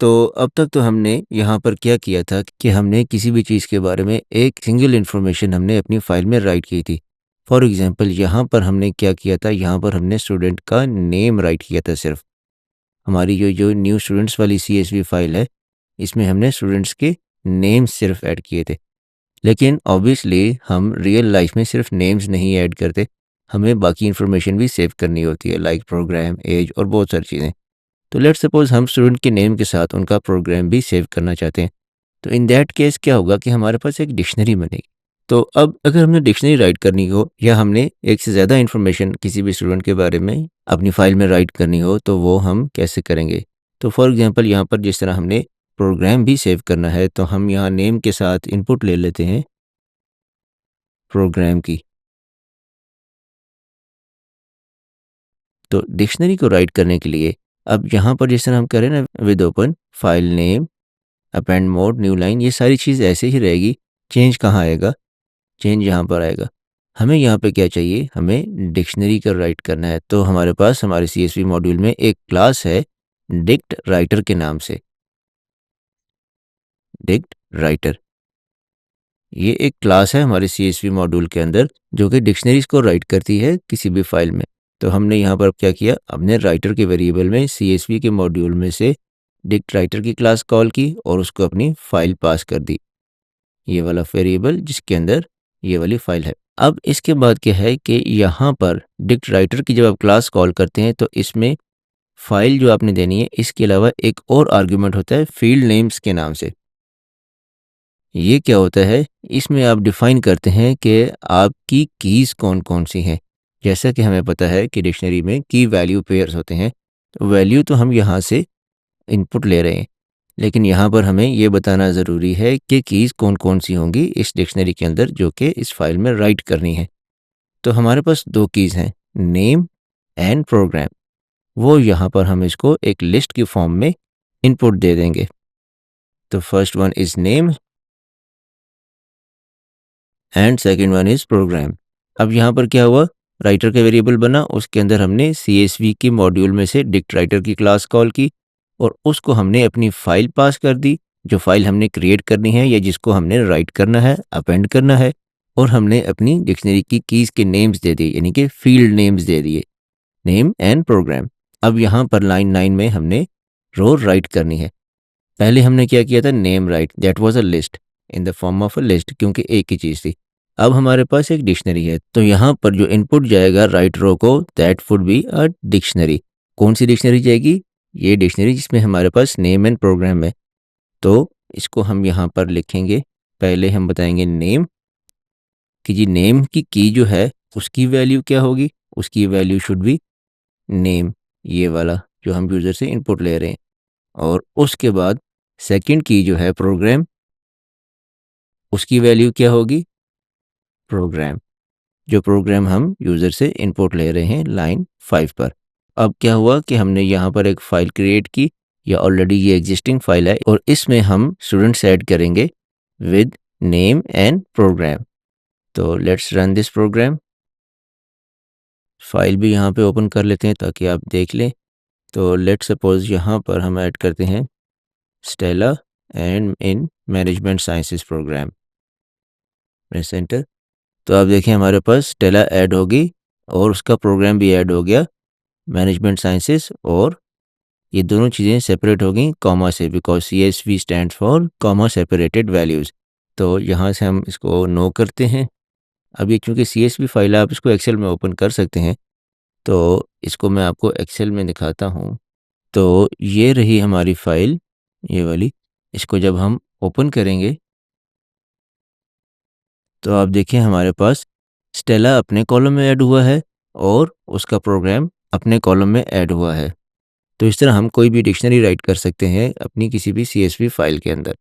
तो अब तक तो हमने यहाँ पर क्या किया था कि हमने किसी भी चीज़ के बारे में एक सिंगल इन्फॉर्मेशन हमने अपनी फ़ाइल में राइट की थी। फॉर एग्ज़ाम्पल यहाँ पर हमने क्या किया था, यहाँ पर हमने स्टूडेंट का नेम राइट किया था सिर्फ़। हमारी जो न्यू स्टूडेंट्स वाली सीएसवी फ़ाइल है, इसमें हमने स्टूडेंट्स के नेम्स सिर्फ़ ऐड किए थे। लेकिन ऑब्वियसली हम रियल लाइफ़ में सिर्फ़ नेम्स नहीं ऐड करते, हमें बाकी इन्फॉर्मेशन भी सेव करनी होती है लाइक प्रोग्राम, ऐज और बहुत सारी चीज़ें। तो लेट्स सपोज़ हम स्टूडेंट के नेम के साथ उनका प्रोग्राम भी सेव करना चाहते हैं। तो इन दैट केस क्या होगा कि हमारे पास एक डिक्शनरी बनेगी। तो अब अगर हमने डिक्शनरी राइट करनी हो या हमने एक से ज़्यादा इन्फॉर्मेशन किसी भी स्टूडेंट के बारे में अपनी फ़ाइल में राइट करनी हो, तो वो हम कैसे करेंगे? तो फॉर एग्ज़ाम्पल यहाँ पर जिस तरह हमने प्रोग्राम भी सेव करना है, तो हम यहाँ नेम के साथ इनपुट ले लेते हैं प्रोग्राम की। तो डिक्शनरी को राइट करने के लिए अब यहाँ पर जिस तरह हम करें ना with open file name, append mode, new line, ये सारी चीज़ ऐसे ही रहेगी। चेंज कहाँ आएगा? चेंज यहाँ पर आएगा। हमें यहाँ पे क्या चाहिए? हमें डिक्शनरी का राइट करना है। तो हमारे पास हमारे सीएसवी मॉड्यूल में एक क्लास है डिक्ट राइटर के नाम से। डिक्ट राइटर, ये एक क्लास है हमारे सीएसवी मॉड्यूल के अंदर जो कि डिक्शनरीज को राइट करती है किसी भी फाइल में। तो हमने यहाँ पर क्या किया? हमने राइटर के वेरिएबल में सीएसवी के मॉड्यूल में से डिक्ट राइटर की क्लास कॉल की और उसको अपनी फाइल पास कर दी। ये वाला वेरिएबल जिसके अंदर ये वाली फाइल है। अब इसके बाद क्या है कि यहाँ पर डिक्ट राइटर की जब आप क्लास कॉल करते हैं तो इसमें फाइल जो आपने देनी है इसके अलावा एक और आर्गुमेंट होता है फील्ड नेम्स के नाम से। ये क्या होता है? इसमें आप डिफाइन करते हैं कि आपकी कीज़ कौन-कौन सी हैं। जैसा कि हमें पता है कि डिक्शनरी में की वैल्यू पेयर्स होते हैं। तो वैल्यू तो हम यहाँ से इनपुट ले रहे हैं, लेकिन यहाँ पर हमें ये बताना ज़रूरी है कि कीज़ कौन-कौन सी होंगी इस डिक्शनरी के अंदर जो कि इस फाइल में राइट करनी है। तो हमारे पास 2 कीज़ हैं, नेम एंड प्रोग्राम। वो यहाँ पर हम इसको एक लिस्ट की फॉर्म में इनपुट दे देंगे। तो first one is name and second one is programme. अब यहाँ पर क्या हुआ? राइटर का वेरिएबल बना, उसके अंदर हमने सीएसवी के मॉड्यूल में से डिक्ट राइटर की क्लास कॉल की और उसको हमने अपनी फाइल पास कर दी, जो फाइल हमने क्रिएट करनी है या जिसको हमने राइट करना है, अपेंड करना है, और हमने अपनी डिक्शनरी की कीज़ के नेम्स दे दिए, यानी कि फील्ड नेम्स दे दिए, नेम एंड प्रोग्राम। अब यहाँ पर लाइन 9 में हमने रो राइट करनी है। पहले हमने क्या किया था? Name right, that was a list in the form of a list, क्योंकि एक ही चीज़ थी। अब हमारे पास एक डिक्शनरी है, तो यहाँ पर जो इनपुट जाएगा राइट रो को, that would be a dictionary. कौन सी डिक्शनरी जाएगी? ये डिक्शनरी जिसमें हमारे पास नेम एंड प्रोग्राम है। तो इसको हम यहाँ पर लिखेंगे। पहले हम बताएंगे नेम कि जी नेम की जो है उसकी वैल्यू क्या होगी? उसकी वैल्यू शुड बी नेम, ये वाला जो हम यूज़र से इनपुट ले रहे हैं। और उसके बाद सेकंड की जो है प्रोग्राम, उसकी वैल्यू क्या होगी? प्रोग्राम, जो प्रोग्राम हम यूज़र से इनपुट ले रहे हैं लाइन 5 पर। अब क्या हुआ कि हमने यहाँ पर एक फ़ाइल क्रिएट की, या ऑलरेडी ये एग्जिस्टिंग फ़ाइल है, और इसमें हम स्टूडेंट्स ऐड करेंगे विद नेम एंड प्रोग्राम। तो let's run this program. File भी यहाँ पे ओपन कर लेते हैं ताकि आप देख लें। तो लेट्स सपोज़ यहाँ पर हम ऐड करते हैं Stella and in management sciences program, press enter. तो आप देखें हमारे पास स्टेला ऐड होगी और उसका प्रोग्राम भी ऐड हो गया, मैनेजमेंट साइंसेस, और ये दोनों चीज़ें सेपरेट हो गई कॉमा से, because CSV stands for comma separated values. तो यहाँ से हम इसको नो करते हैं। अब ये चूँकि CSV फाइल है, आप इसको एक्सेल में ओपन कर सकते हैं, तो इसको मैं आपको एक्सेल में दिखाता हूँ। तो ये रही हमारी फ़ाइल, ये वाली। इसको जब हम ओपन करेंगे तो आप देखिए हमारे पास स्टेला अपने कॉलम में ऐड हुआ है और उसका प्रोग्राम अपने कॉलम में ऐड हुआ है। तो इस तरह हम कोई भी डिक्शनरी राइट कर सकते हैं अपनी किसी भी CSV फाइल के अंदर।